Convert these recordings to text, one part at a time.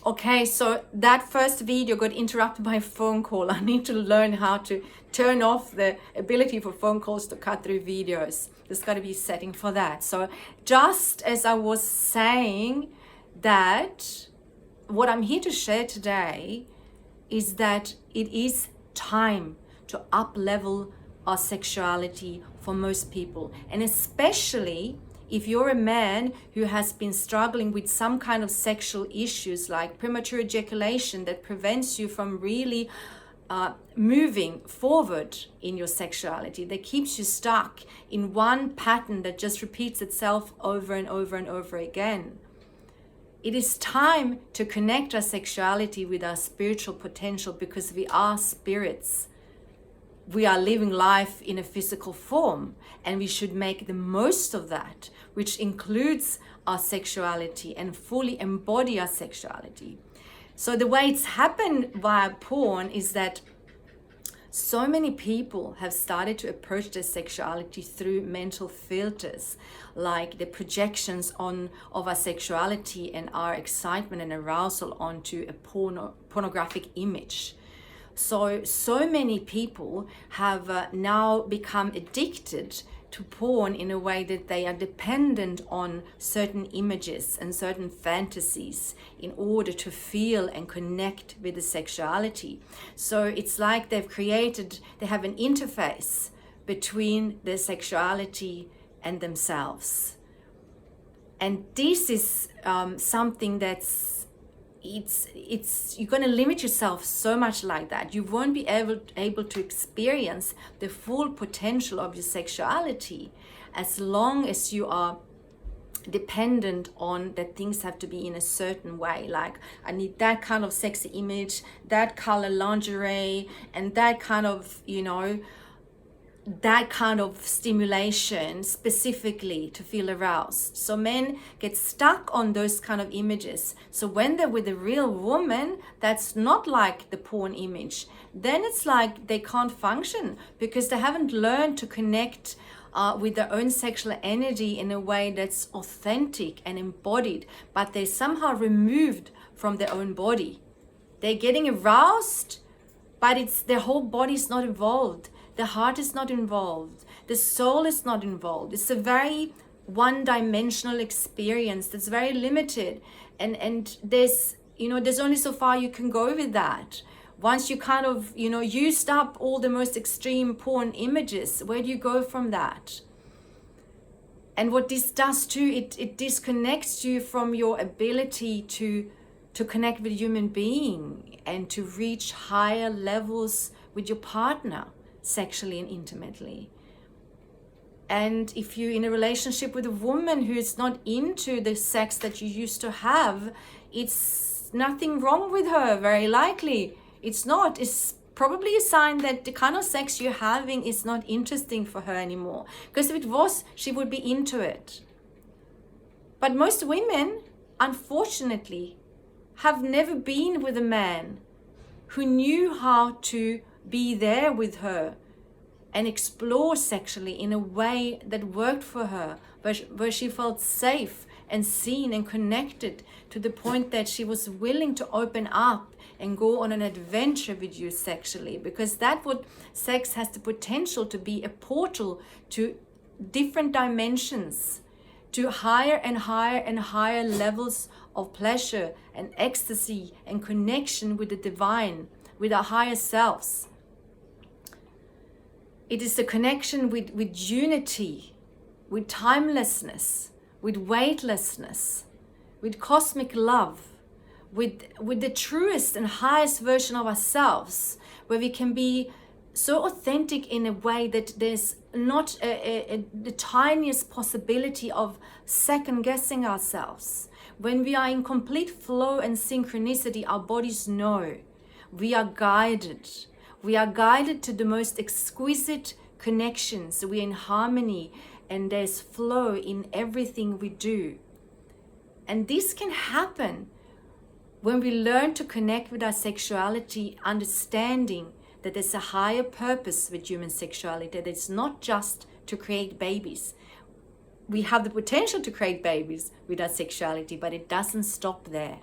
Okay, so that first video got interrupted by a phone call. I need to learn how to turn off the ability for phone calls to cut through videos. There's got to be a setting for that. So just as I was saying that what I'm here to share today is that it is time to up level our sexuality for most people, and especially if you're a man who has been struggling with some kind of sexual issues like premature ejaculation that prevents you from really moving forward in your sexuality, that keeps you stuck in one pattern that just repeats itself over and over and over again. It is time to connect our sexuality with our spiritual potential, because we are spirits. We are living life in a physical form, and we should make the most of that, which includes our sexuality, and fully embody our sexuality. So the way it's happened via porn is that so many people have started to approach their sexuality through mental filters, like the projections of our sexuality and our excitement and arousal onto a pornographic image. So many people have now become addicted to porn in a way that they are dependent on certain images and certain fantasies in order to feel and connect with the sexuality. So it's like they have an interface between their sexuality and themselves. And this is something that's you're going to limit yourself so much like that. You won't be able to experience the full potential of your sexuality as long as you are dependent on that things have to be in a certain way. Like, I need that kind of sexy image, that color lingerie, and that kind of, that kind of stimulation specifically to feel aroused. So men get stuck on those kind of images. So when they're with a real woman that's not like the porn image, then it's like they can't function, because they haven't learned to connect with their own sexual energy in a way that's authentic and embodied, but they're somehow removed from their own body. They're getting aroused, but their whole body's not involved. The heart is not involved. The soul is not involved. It's a very one-dimensional experience that's very limited. And there's only so far you can go with that. Once you kind of, used up all the most extreme porn images, where do you go from that? And what this does too, it disconnects you from your ability to connect with a human being and to reach higher levels with your partner, sexually and intimately. And if you're in a relationship with a woman who is not into the sex that you used to have, it's nothing wrong with her, very likely. It's not. It's probably a sign that the kind of sex you're having is not interesting for her anymore. Because if it was, she would be into it. But most women, unfortunately, have never been with a man who knew how to be there with her and explore sexually in a way that worked for her, where she felt safe and seen and connected to the point that she was willing to open up and go on an adventure with you sexually, because sex has the potential to be a portal to different dimensions, to higher and higher and higher levels of pleasure and ecstasy and connection with the divine, with our higher selves. It is the connection with unity, with timelessness, with weightlessness, with cosmic love, with the truest and highest version of ourselves, where we can be so authentic in a way that there's not the tiniest possibility of second guessing ourselves. When we are in complete flow and synchronicity, our bodies know we are guided. We are guided to the most exquisite connections. We're in harmony, and there's flow in everything we do. And this can happen when we learn to connect with our sexuality, understanding that there's a higher purpose with human sexuality, that it's not just to create babies. We have the potential to create babies with our sexuality, but it doesn't stop there.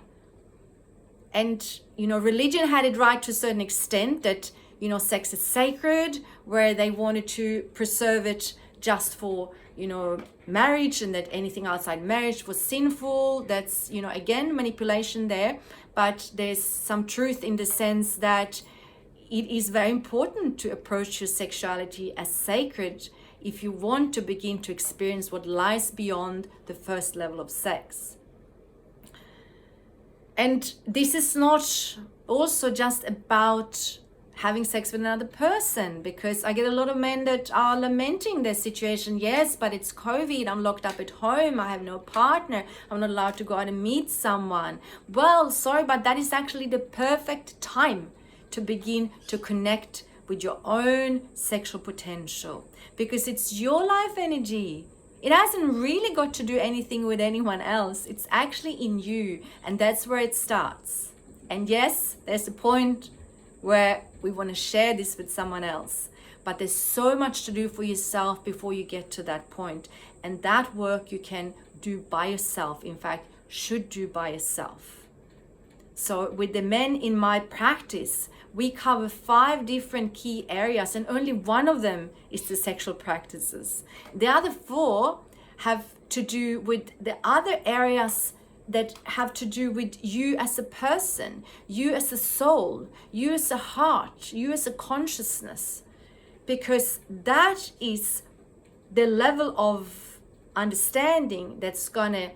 And, religion had it right to a certain extent that, sex is sacred, where they wanted to preserve it just for, marriage, and that anything outside marriage was sinful. That's, again, manipulation there. But there's some truth in the sense that it is very important to approach your sexuality as sacred if you want to begin to experience what lies beyond the first level of sex. And this is not also just about having sex with another person, because I get a lot of men that are lamenting their situation. Yes, but it's COVID, I'm locked up at home, I have no partner, I'm not allowed to go out and meet someone. Well, sorry, but that is actually the perfect time to begin to connect with your own sexual potential, because it's your life energy. It hasn't really got to do anything with anyone else. It's actually in you, and that's where it starts. And yes, there's a point where we want to share this with someone else, but there's so much to do for yourself before you get to that point. And that work you can do by yourself, in fact, should do by yourself. So with the men in my practice, we cover 5 different key areas, and only one of them is the sexual practices. The other 4 have to do with the other areas that have to do with you as a person, you as a soul, you as a heart, you as a consciousness, because that is the level of understanding that's gonna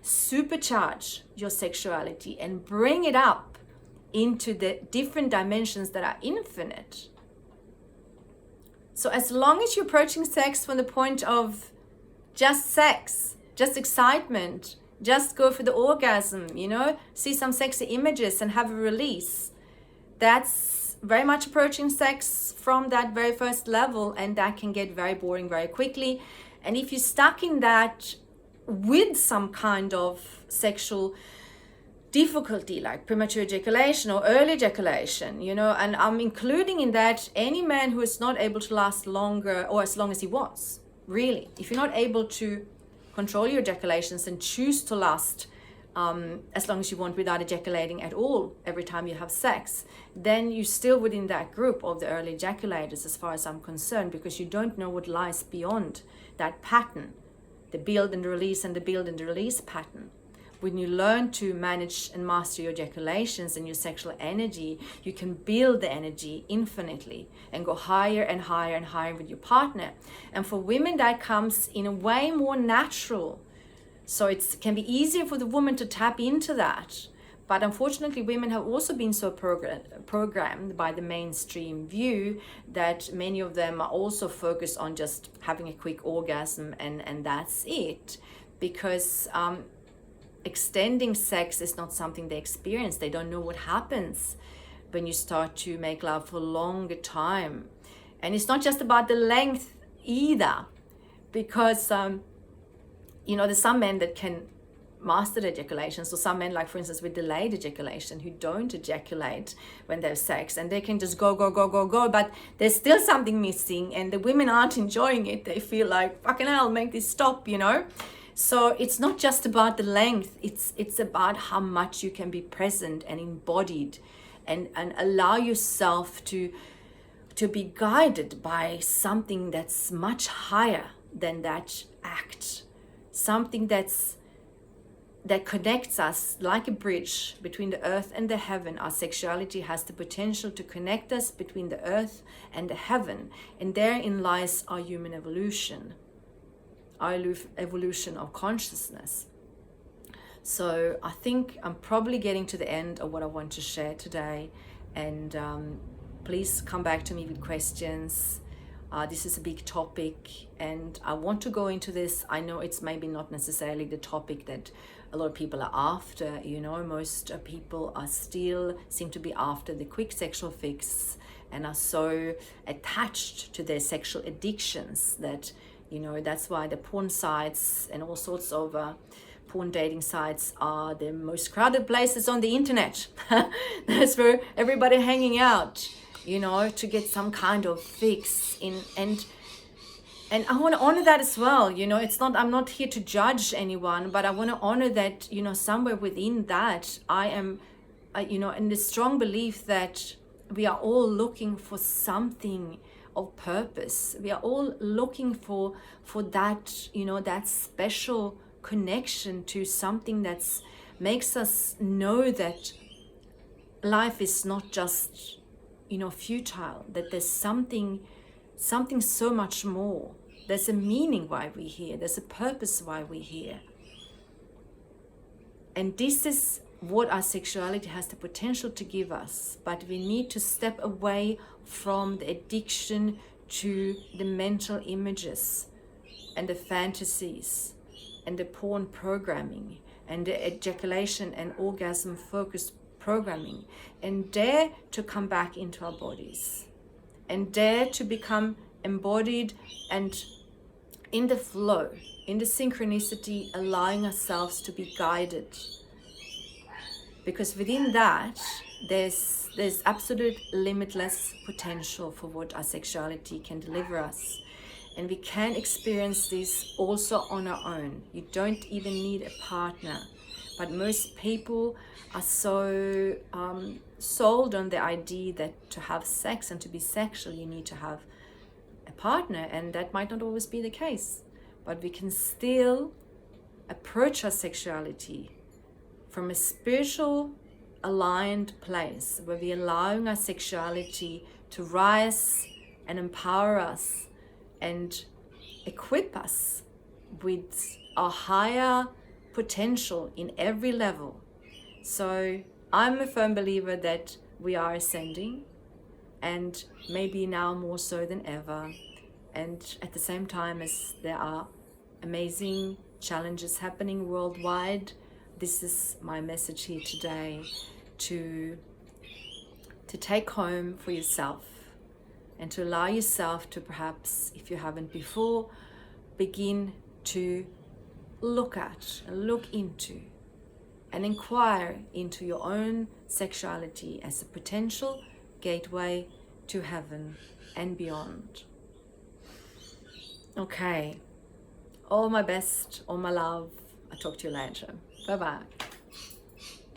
supercharge your sexuality and bring it up into the different dimensions that are infinite. So as long as you're approaching sex from the point of just sex, just excitement, just go for the orgasm, see some sexy images and have a release, that's very much approaching sex from that very first level, and that can get very boring very quickly. And if you're stuck in that with some kind of sexual difficulty like premature ejaculation or early ejaculation, and I'm including in that any man who is not able to last longer or as long as he wants, really. If you're not able to control your ejaculations and choose to last as long as you want without ejaculating at all every time you have sex, then you're still within that group of the early ejaculators as far as I'm concerned, because you don't know what lies beyond that pattern, the build and release and the build and release pattern. When you learn to manage and master your ejaculations and your sexual energy, you can build the energy infinitely and go higher and higher and higher with your partner. And for women, that comes in a way more natural. So it can be easier for the woman to tap into that. But unfortunately, women have also been so programmed by the mainstream view that many of them are also focused on just having a quick orgasm and that's it. Because extending sex is not something they experience. They don't know what happens when you start to make love for a longer time. And it's not just about the length either, because there's some men that can master the ejaculation. So some men, like for instance with delayed ejaculation, who don't ejaculate when they have sex, and they can just go, but there's still something missing, and the women aren't enjoying it. They feel like, fucking hell, make this stop, So it's not just about the length, it's about how much you can be present and embodied and allow yourself to be guided by something that's much higher than that act. Something that connects us like a bridge between the earth and the heaven. Our sexuality has the potential to connect us between the earth and the heaven, and therein lies our human evolution. Our evolution of consciousness. So I think I'm probably getting to the end of what I want to share today, and please come back to me with questions. This is a big topic, and I want to go into this. I know it's maybe not necessarily the topic that a lot of people are after. Most people are still seem to be after the quick sexual fix and are so attached to their sexual addictions that that's why the porn sites and all sorts of porn dating sites are the most crowded places on the internet. That's where everybody hanging out, to get some kind of fix in. And I want to honor that as well. I'm not here to judge anyone, but I want to honor that, somewhere within that, I am in the strong belief that we are all looking for something of purpose. We are all looking for that, that special connection to something that makes us know that life is not just, futile, that there's something so much more. There's a meaning why we're here. There's a purpose why we're here. And this is what our sexuality has the potential to give us. But we need to step away from the addiction to the mental images and the fantasies and the porn programming and the ejaculation and orgasm focused programming, and dare to come back into our bodies and dare to become embodied and in the flow, in the synchronicity, allowing ourselves to be guided. Because within that, there's absolute limitless potential for what our sexuality can deliver us. And we can experience this also on our own. You don't even need a partner. But most people are so sold on the idea that to have sex and to be sexual, you need to have a partner, and that might not always be the case. But we can still approach our sexuality from a spiritual aligned place where we're allowing our sexuality to rise and empower us and equip us with a higher potential in every level. So I'm a firm believer that we are ascending, and maybe now more so than ever. And at the same time as there are amazing challenges happening worldwide, this is my message here today, to take home for yourself and to allow yourself to, perhaps, if you haven't before, begin to look at and look into and inquire into your own sexuality as a potential gateway to heaven and beyond. Okay, all my best, all my love. I'll talk to you later. Bye-bye.